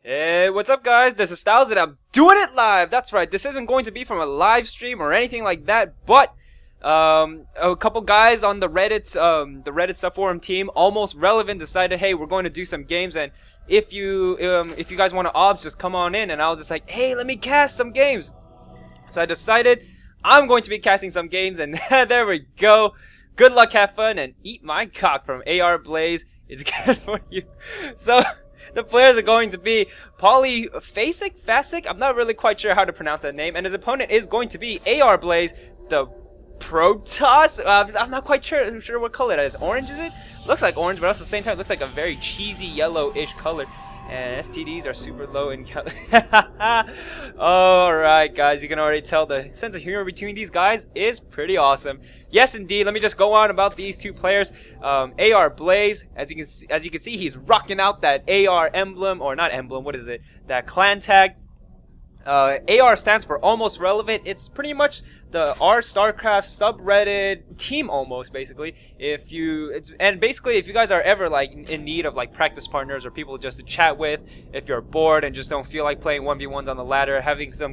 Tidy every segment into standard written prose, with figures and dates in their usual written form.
Hey, what's up guys? This is Styles and I'm doing it live! That's right, this isn't going to be from a live stream or anything like that, but a couple guys on the Reddit subforum team, AlmostRelevant, decided, hey, we're going to do some games, and if you guys want to obs, just come on in. And I was just like, hey, let me cast some games. So I decided I'm going to be casting some games, and there we go. Good luck, have fun, and eat my cock from AR Blaze. It's good for you. So the players are going to be Polyphasic, I'm not really quite sure how to pronounce that name, and his opponent is going to be AR Blaze, the Protoss. I'm not quite sure what color that is. Orange, is it? Looks like orange, but at the same time it looks like a very cheesy yellowish color. And STDs are super low in color. Alright guys, you can already tell the sense of humor between these guys is pretty awesome. Yes indeed, let me just go on about these two players. AR Blaze, as you can see, he's rocking out that AR emblem, or not emblem, what is it? That clan tag. AR stands for Almost Relevant. It's pretty much the StylezStarcraft subreddit team, almost, basically. If you guys are ever like in need of like practice partners or people just to chat with, if you're bored and just don't feel like playing 1v1s on the ladder,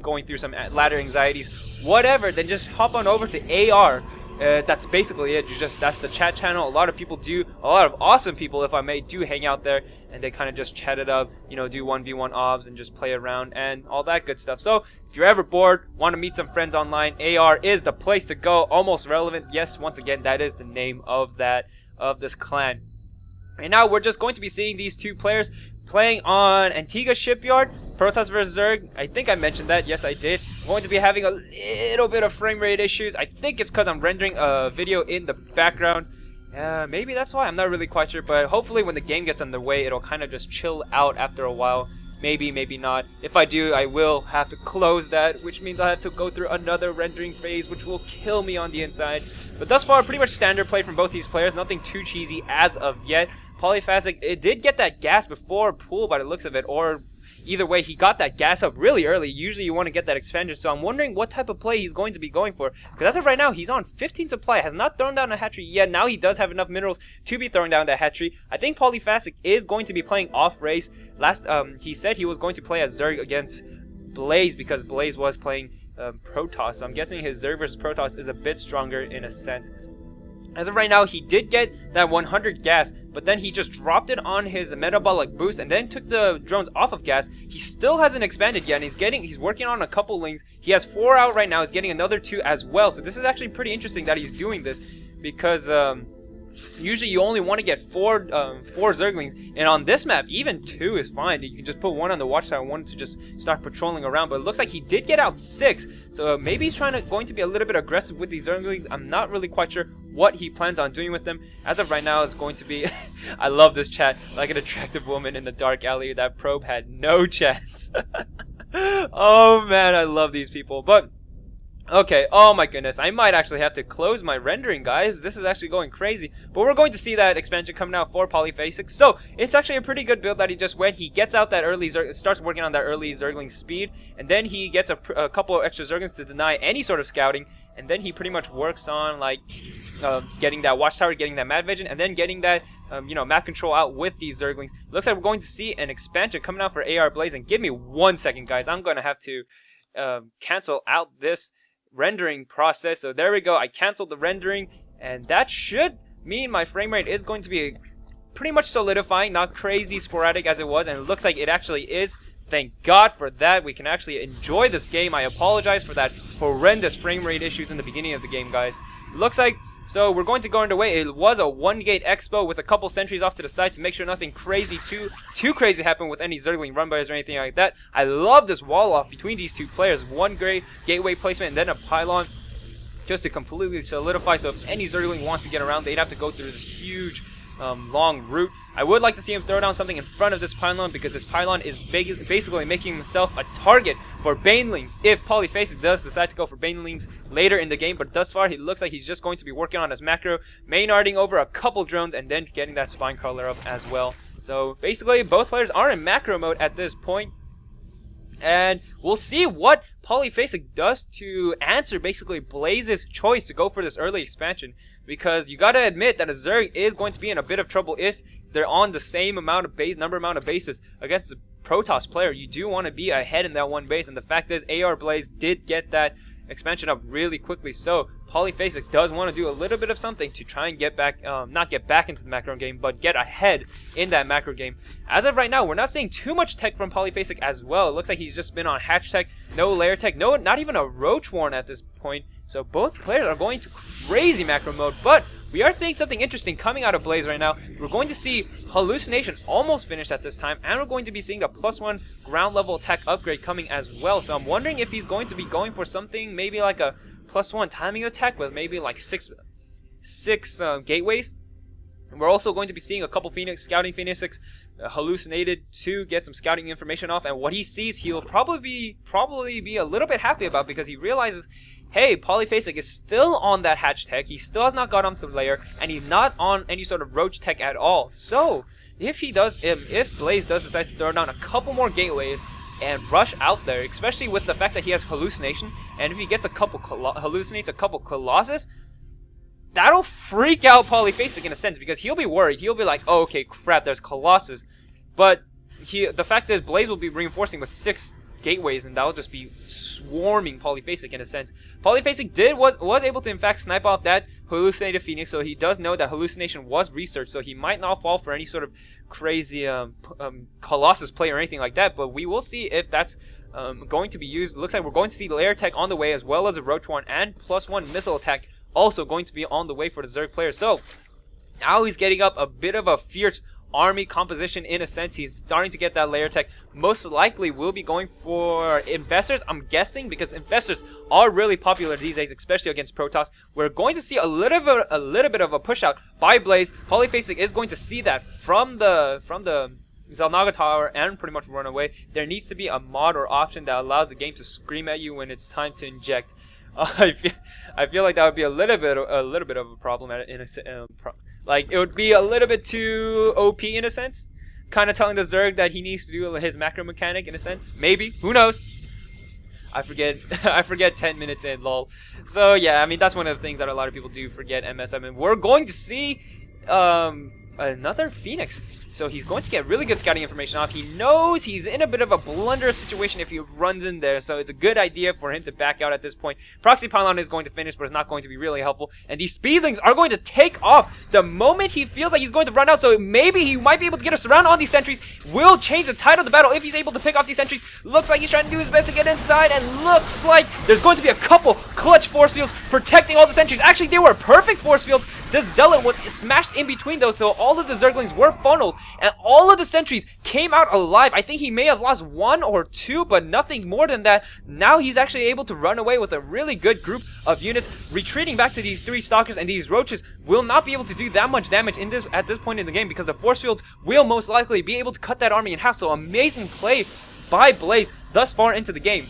going through some ladder anxieties, whatever, then just hop on over to AR. That's basically it. That's the chat channel. A lot of awesome people, if I may, do hang out there, and they kind of just chat it up, do 1v1 obs and just play around and all that good stuff. So if you're ever bored, want to meet some friends online, AR is the place to go. Almost Relevant. Yes, once again, that is the name of this clan. And now we're just going to be seeing these two players playing on Antigua Shipyard, Protoss vs Zerg. I think I mentioned that. Yes, I did. I'm going to be having a little bit of frame rate issues. I think it's because I'm rendering a video in the background. Maybe that's why. I'm not really quite sure. But hopefully when the game gets underway, it'll kind of just chill out after a while. Maybe, maybe not. If I do, I will have to close that, which means I have to go through another rendering phase, which will kill me on the inside. But thus far, pretty much standard play from both these players. Nothing too cheesy as of yet. Polyphasic, it did get that gas before pool by the looks of it, or either way, he got that gas up really early. Usually you want to get that expansion, so I'm wondering what type of play he's going to be going for. Because as of right now, he's on 15 supply, has not thrown down a hatchery yet. Now he does have enough minerals to be throwing down that hatchery. I think Polyphasic is going to be playing off race. He said he was going to play as Zerg against Blaze, because Blaze was playing Protoss, so I'm guessing his Zerg versus Protoss is a bit stronger in a sense. As of right now, he did get that 100 gas, but then he just dropped it on his metabolic boost and then took the drones off of gas. He still hasn't expanded yet, and he's working on a couple links. He has 4 out right now. He's getting another 2 as well. So this is actually pretty interesting that he's doing this, because usually you only want to get 4 Zerglings, and on this map, even 2 is fine. You can just put 1 on the watchtower, 1 to just start patrolling around. But it looks like he did get out 6, so maybe he's going to be a little bit aggressive with these Zerglings. I'm not really quite sure what he plans on doing with them. As of right now, it's going to be I love this chat. Like an attractive woman in the dark alley. That probe had no chance. Oh man, I love these people. But okay, oh my goodness, I might actually have to close my rendering, guys. This is actually going crazy. But we're going to see that expansion coming out for Polyphasic. So it's actually a pretty good build that he just went. He gets out that early starts working on that early Zergling speed, and then he gets a couple of extra Zerglings to deny any sort of scouting, and then he pretty much works on like getting that watchtower, getting that mad vision, and then getting that map control out with these Zerglings. Looks like we're going to see an expansion coming out for AR Blaze. And give me 1 second, guys. I'm going to have to cancel out this rendering process. So there we go. I canceled the rendering, and that should mean my frame rate is going to be pretty much solidifying, not crazy sporadic as it was, and it looks like it actually is. Thank God for that. We can actually enjoy this game. I apologize for that horrendous frame rate issues in the beginning of the game, guys. Looks like, so we're going to go underway. It was a 1-gate expo with a couple sentries off to the side to make sure nothing crazy, too crazy happened with any Zergling run-bys or anything like that. I love this wall off between these two players. 1 great gateway placement and then a pylon just to completely solidify. So if any Zergling wants to get around, they'd have to go through this huge long route. I would like to see him throw down something in front of this pylon, because this pylon is basically making himself a target for Banelings if Polyphasic does decide to go for Banelings later in the game. But thus far, he looks like he's just going to be working on his macro, Maynarding over a couple drones, and then getting that spine crawler up as well. So basically, both players are in macro mode at this point. And we'll see what Polyphasic does to answer basically Blaze's choice to go for this early expansion, because you gotta admit that a Zerg is going to be in a bit of trouble if they're on the same amount of number of bases against the Protoss player, you do want to be ahead in that one base. And the fact is, AR Blaze did get that expansion up really quickly, so Polyphasic does want to do a little bit of something to try and get back, not get back into the macro game, but get ahead in that macro game. As of right now, we're not seeing too much tech from Polyphasic as well. It looks like he's just been on hatch tech, no layer tech, no, not even a roach warren at this point. So both players are going to crazy macro mode, but we are seeing something interesting coming out of Blaze right now. We're going to see Hallucination almost finished at this time, and we're going to be seeing a +1 ground level attack upgrade coming as well. So I'm wondering if he's going to be going for something maybe like a +1 timing attack with maybe like six gateways. And we're also going to be seeing a couple scouting Phoenix hallucinated to get some scouting information off, and what he sees he'll probably be a little bit happy about, because he realizes, hey, Polyphasic is still on that hatch tech, he still has not got onto the layer, and he's not on any sort of roach tech at all. So if Blaze does decide to throw down a couple more gateways and rush out there, especially with the fact that he has hallucination, and if he gets hallucinates a couple Colossus, that'll freak out Polyphasic in a sense, because he'll be worried. He'll be like, oh, okay, crap, there's Colossus. But the fact is, Blaze will be reinforcing with 6 gateways, and that'll just be swarming Polyphasic in a sense. Polyphasic was able to in fact snipe off that hallucinated Phoenix, so he does know that hallucination was researched, so he might not fall for any sort of crazy Colossus play or anything like that, but we will see if that's going to be used. It looks like we're going to see layer tech on the way, as well as a roach warren and +1 missile attack also going to be on the way for the Zerg player. So now he's getting up a bit of a fierce army composition in a sense. He's starting to get that layer tech. Most likely will be going for investors, I'm guessing, because investors are really popular these days, especially against Protoss. We're going to see a little bit of a push out by Blaze. Polyphasic is going to see that from the Xel'Naga Tower and pretty much run away. There needs to be a mod or option that allows the game to scream at you when it's time to inject. I feel like that would be a little bit of a problem like it would be a little bit too OP in a sense, kind of telling the Zerg that he needs to do his macro mechanic in a sense. Maybe, who knows? I forget 10 minutes in, lol. So yeah, I mean that's one of the things that a lot of people do forget MS. I mean, we're going to see another Phoenix. So he's going to get really good scouting information off. He knows he's in a bit of a blunder situation if he runs in there, so it's a good idea for him to back out at this point. Proxy Pylon is going to finish, but it's not going to be really helpful. And these Speedlings are going to take off the moment he feels like he's going to run out, so maybe he might be able to get a surround on these sentries. Will change the tide of the battle if he's able to pick off these sentries. Looks like he's trying to do his best to get inside, and looks like there's going to be a couple clutch force fields protecting all the sentries. Actually, they were perfect force fields. This Zealot was smashed in between those, so all of the Zerglings were funneled, and all of the sentries came out alive. I think he may have lost 1 or 2, but nothing more than that. Now he's actually able to run away with a really good group of units, retreating back to these 3 Stalkers, and these Roaches will not be able to do that much damage at this point in the game, because the force fields will most likely be able to cut that army in half. So amazing play by Blaze thus far into the game.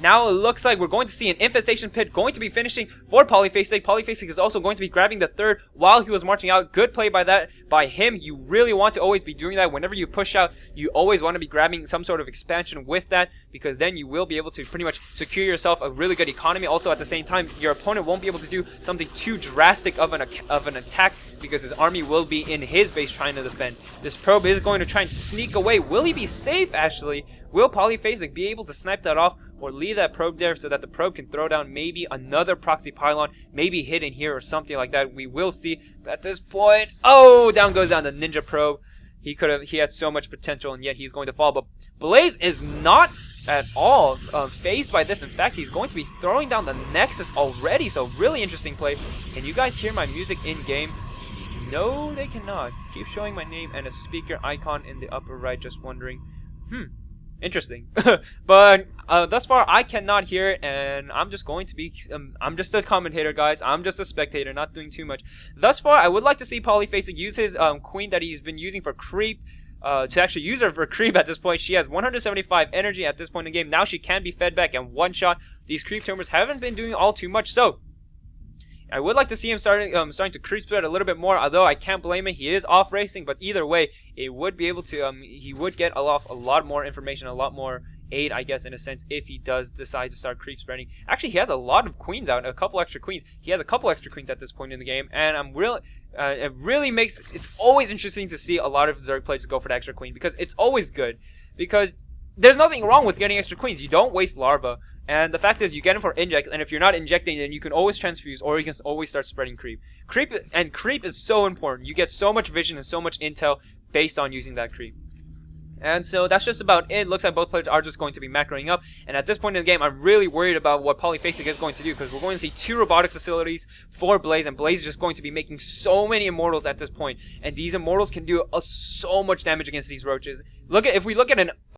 Now it looks like we're going to see an infestation pit going to be finishing for Polyphasic. Polyphasic is also going to be grabbing the 3rd while he was marching out. Good play by him. You really want to always be doing that. Whenever you push out, you always want to be grabbing some sort of expansion with that, because then you will be able to pretty much secure yourself a really good economy. Also, at the same time, your opponent won't be able to do something too drastic of an attack, because his army will be in his base trying to defend. This probe is going to try and sneak away. Will he be safe, actually? Will Polyphasic be able to snipe that off, or leave that probe there so that the probe can throw down maybe another proxy pylon, maybe hidden here or something like that? We will see. But at this point, oh, down goes down the ninja probe. He had so much potential, and yet he's going to fall. But Blaze is not at all phased by this. In fact, he's going to be throwing down the Nexus already. So really interesting play. Can you guys hear my music in game? No, they cannot. Keep showing my name and a speaker icon in the upper right. Just wondering. Interesting. But thus far I cannot hear it, and I'm just going to be I'm just a commentator, guys. I'm just a spectator, not doing too much. Thus far I would like to see Polyphasic use his queen that he's been using for creep, to actually use her for creep at this point. She has 175 energy at this point in the game. Now she can be fed back in one shot. These creep tumors haven't been doing all too much, so I would like to see him starting to creep spread a little bit more, although I can't blame him. He is off racing, but either way, it would be able to he would get off a lot more information, a lot more aid, I guess, in a sense, if he does decide to start creep spreading. Actually, he has a lot of queens out, a couple extra queens. He has a couple extra queens at this point in the game, and It really makes it's always interesting to see a lot of Zerg players go for the extra queen, because it's always good, because there's nothing wrong with getting extra queens. You don't waste larva, and the fact is you get them for inject, and if you're not injecting, then you can always transfuse, or you can always start spreading creep. Creep is so important. You get so much vision and so much intel based on using that creep. And so that's just about it. Looks like both players are just going to be macroing up. And at this point in the game, I'm really worried about what Polyphasic is going to do, because we're going to see 2 robotic facilities for Blaze, and Blaze is just going to be making so many immortals at this point. And these immortals can do so much damage against these roaches. If we look at an